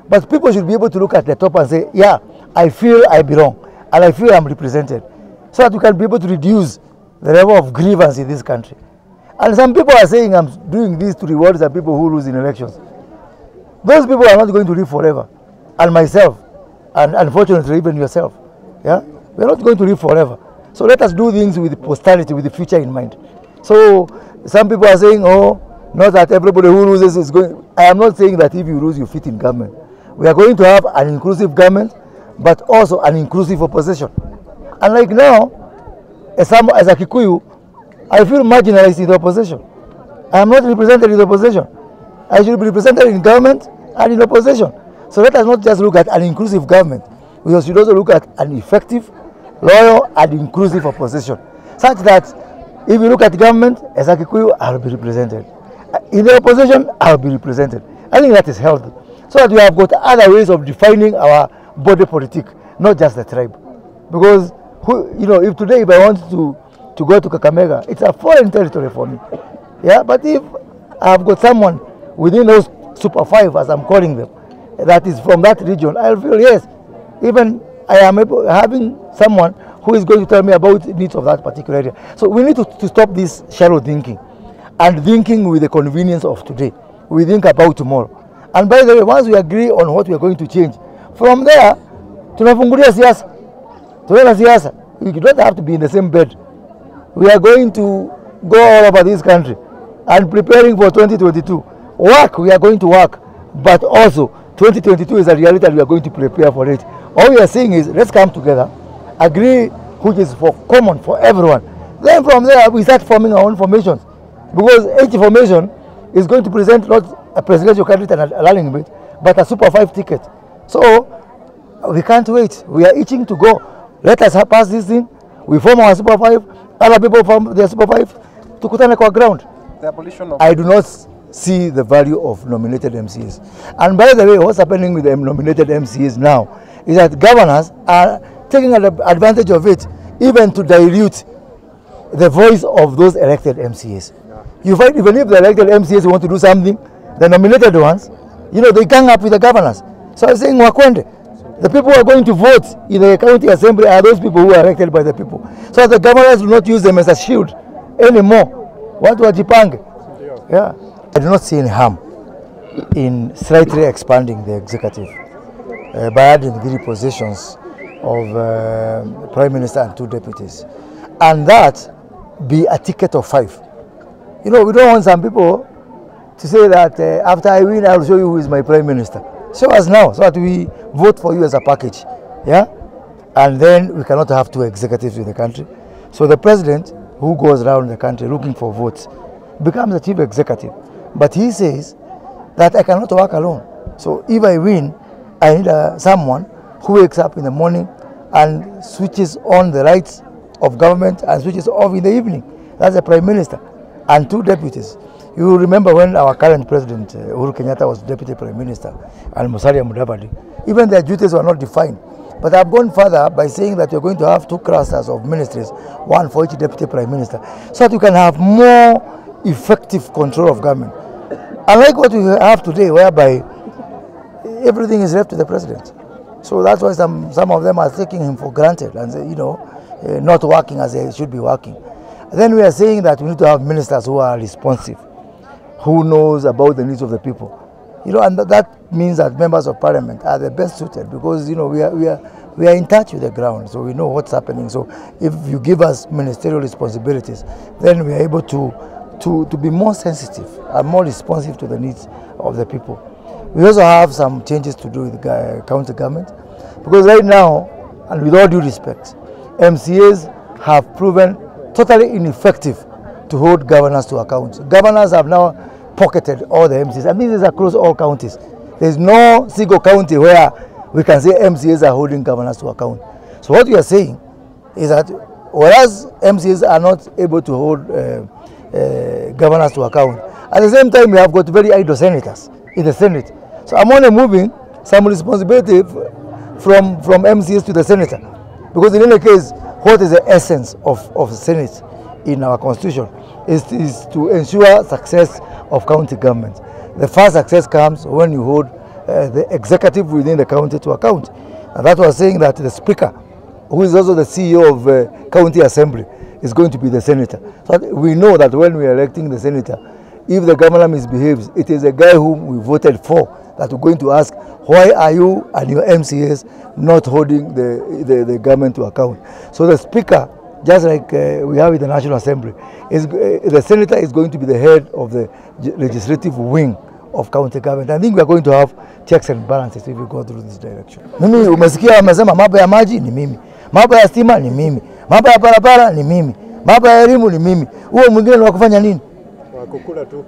But people should be able to look at the top and say, yeah, I feel I belong, and I feel I'm represented, so that we can be able to reduce the level of grievance in this country. And some people are saying I'm doing this to reward the people who lose in elections. Those people are not going to live forever, and myself, and unfortunately even yourself. Yeah, we're not going to live forever. So let us do things with posterity, with the future in mind. So some people are saying, oh, not that everybody who loses is going. I am not saying that if you lose, you fit in government. We are going to have an inclusive government, but also an inclusive opposition. And like now, as a Kikuyu, I feel marginalized in the opposition. I am not represented in the opposition. I should be represented in government and in opposition. So let us not just look at an inclusive government. We should also look at an effective, loyal, and inclusive opposition, such that if you look at government, as a Kikuyu, I will be represented. In the opposition, I will be represented. I think that is healthy. So that we have got other ways of defining our body politic, not just the tribe. Because, if today if I want to go to Kakamega, it's a foreign territory for me. Yeah, but if I have got someone within those Super 5, as I'm calling them, that is from that region, I'll feel, yes, even I am having someone who is going to tell me about the needs of that particular area. So we need to stop this shallow thinking and thinking with the convenience of today. We think about tomorrow. And by the way, once we agree on what we are going to change, from there, tunafungulia siasa. Tunaenda siasa. We don't have to be in the same bed. We are going to go all over this country and preparing for 2022. We are going to work, but also 2022 is a reality and we are going to prepare for it. All we are saying is, let's come together, agree which is for common for everyone. Then from there, we start forming our own formations. Because each formation is going to present not a presidential candidate and a running mate, but a Super 5 ticket. So we can't wait. We are itching to go. Let us pass this thing. We form our Super 5. Other people form their Super 5. Tukutane kwa ground. The abolition of... I do not see the value of nominated MCAs. And by the way, what's happening with the nominated MCAs now is that governors are taking advantage of it, even to dilute the voice of those elected MCAs. You find even if the elected MCAs want to do something, the nominated ones, they gang up with the governors. So I'm saying, Wakwende, the people who are going to vote in the county assembly are those people who are elected by the people. So the governors do not use them as a shield anymore. What wajipange? Yeah. I do not see any harm in slightly expanding the executive by adding 3 positions of Prime Minister and 2 deputies. And that be a ticket of 5. We don't want some people to say that after I win, I'll show you who is my Prime Minister. Show us now, so that we vote for you as a package. Yeah? And then we cannot have 2 executives in the country. So the president, who goes around the country looking for votes, becomes the chief executive. But he says that I cannot work alone. So if I win, I need someone who wakes up in the morning and switches on the lights of government and switches off in the evening. That's the Prime Minister. And 2 deputies. You remember when our current president, Uhuru Kenyatta, was deputy prime minister, and Musalia Mudavadi, even their duties were not defined. But I've gone further by saying that you're going to have 2 clusters of ministries, 1 for each deputy prime minister, so that you can have more effective control of government. Unlike what we have today, whereby everything is left to the president. So that's why some of them are taking him for granted and not working as they should be working. Then we are saying that we need to have ministers who are responsive, who knows about the needs of the people. And that means that members of parliament are the best suited, because we are in touch with the ground, so we know what's happening. So if you give us ministerial responsibilities, then we are able to be more sensitive and more responsive to the needs of the people. We also have some changes to do with the county government, because right now, and with all due respect, MCAs have proven totally ineffective to hold governors to account. Governors have now pocketed all the MCAs, and this is across all counties. There is no single county where we can say MCAs are holding governors to account. So what we are saying is that whereas MCAs are not able to hold governors to account, at the same time we have got very idle senators in the Senate. So I'm only moving some responsibility from MCAs to the senator, because in any case, what is the essence of the Senate in our constitution is to ensure success of county government. The first success comes when you hold the executive within the county to account. And that was saying that the speaker, who is also the CEO of county assembly, is going to be the senator. So we know that when we are electing the senator, if the governor misbehaves, it is a guy whom we voted for that we're going to ask, why are you and your MCAs not holding the government to account? So the speaker, just like we have in the National Assembly, the senator is going to be the head of the legislative wing of county government. I think we are going to have checks and balances if we go through this direction. Mimi umesikia wamesema mambo ya maji ni mimi, mambo ya stima ni mimi, mambo ya barabara ni mimi, mambo ya elimu ni mimi. Huo mwingine ni wa kufanya nini? Wa kukula tu.